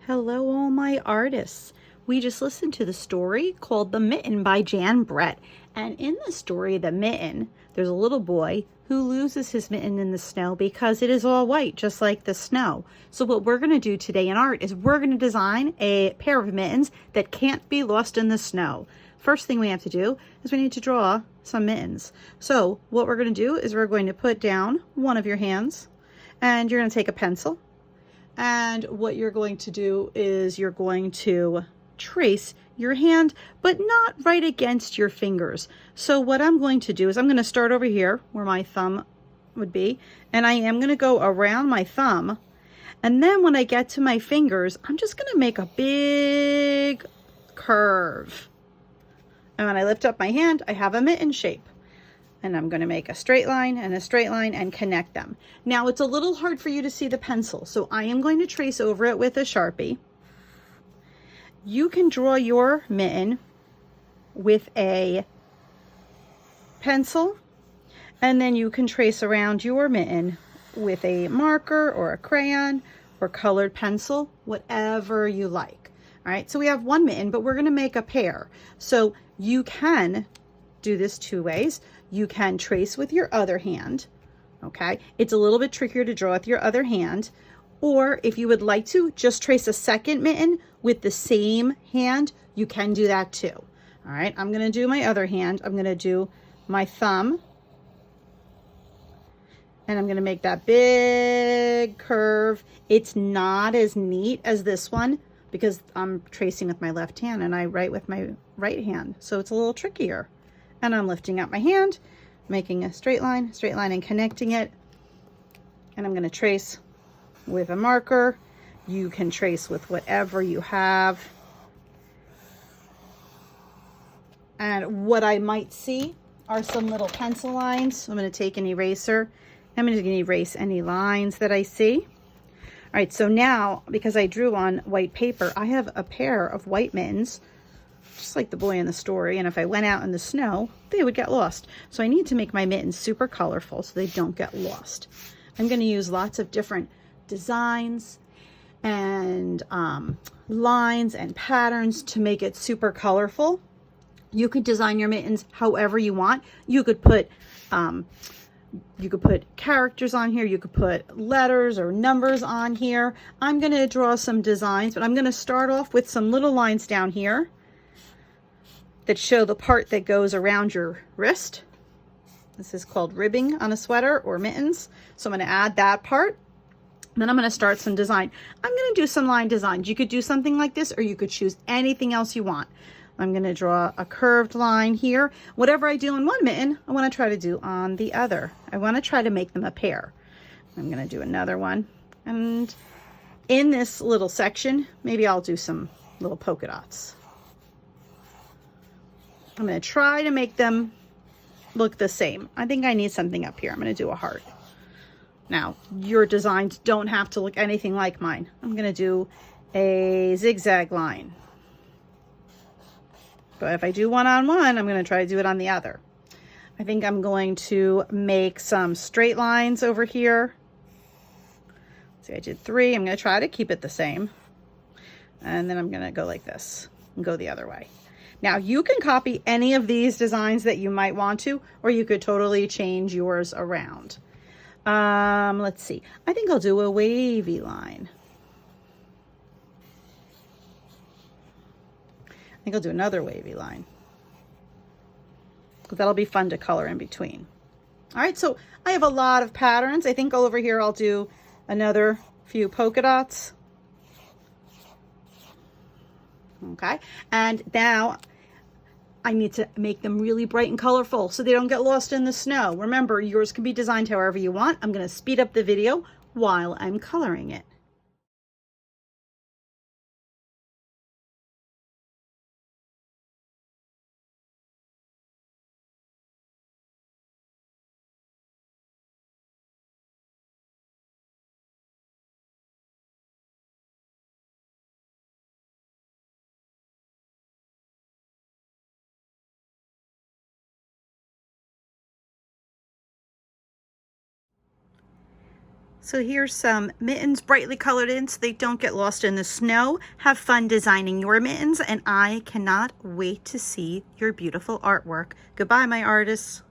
Hello, all my artists. We just listened to the story called The Mitten by Jan Brett. And in the story, The Mitten, there's a little boy who loses his mitten in the snow because it is all white, just like the snow. So what we're going to do today in art is we're going to design a pair of mittens that can't be lost in the snow. First thing we have to do is we need to draw some mittens. So what we're going to do is we're going to put down one of your hands, and you're going to take a pencil. And what you're going to do is you're going to trace your hand, but not right against your fingers. So what I'm going to do is I'm going to start over here where my thumb would be, and I am going to go around my thumb. And then when I get to my fingers, I'm just going to make a big curve. And when I lift up my hand, I have a mitten shape. And I'm going to make a straight line and a straight line and connect them. Now it's a little hard for you to see the pencil, so I am going to trace over it with a Sharpie. You can draw your mitten with a pencil, and then you can trace around your mitten with a marker or a crayon or colored pencil, whatever you like. All right, so we have one mitten, but we're going to make a pair. So you can do this two ways. You can trace with your other hand, okay? It's a little bit trickier to draw with your other hand, or if you would like to, just trace a second mitten with the same hand, you can do that too. All right, I'm gonna do my other hand. I'm gonna do my thumb, and I'm gonna make that big curve. It's not as neat as this one because I'm tracing with my left hand and I write with my right hand, so it's a little trickier. And I'm lifting up my hand, making a straight line and connecting it. And I'm going to trace with a marker. You can trace with whatever you have. And what I might see are some little pencil lines. I'm going to take an eraser. I'm going to erase any lines that I see. All right, so now, because I drew on white paper, I have a pair of white mittens, just like the boy in the story, and if I went out in the snow, they would get lost. So I need to make my mittens super colorful so they don't get lost. I'm going to use lots of different designs and lines and patterns to make it super colorful. You could design your mittens however you want. You could put characters on here. You could put letters or numbers on here. I'm going to draw some designs, but I'm going to start off with some little lines down here that show the part that goes around your wrist. This is called ribbing on a sweater or mittens. So I'm going to add that part. Then I'm going to start some design. I'm going to do some line designs. You could do something like this, or you could choose anything else you want. I'm going to draw a curved line here. Whatever I do on one mitten, I want to try to do on the other. I want to try to make them a pair. I'm going to do another one. And in this little section, maybe I'll do some little polka dots. I'm going to try to make them look the same. I think I need something up here. I'm going to do a heart. Now, your designs don't have to look anything like mine. I'm going to do a zigzag line. But if I do one on one, I'm going to try to do it on the other. I think I'm going to make some straight lines over here. See, I did 3. I'm going to try to keep it the same. And then I'm going to go like this and go the other way. Now you can copy any of these designs that you might want to, or you could totally change yours around. Let's see. I think I'll do a wavy line. I think I'll do another wavy line, because that'll be fun to color in between. All right, so I have a lot of patterns. I think over here I'll do another few polka dots. Okay, and now I need to make them really bright and colorful so they don't get lost in the snow. Remember, yours can be designed however you want. I'm going to speed up the video while I'm coloring it. So here's some mittens brightly colored in so they don't get lost in the snow. Have fun designing your mittens, and I cannot wait to see your beautiful artwork. Goodbye, my artists.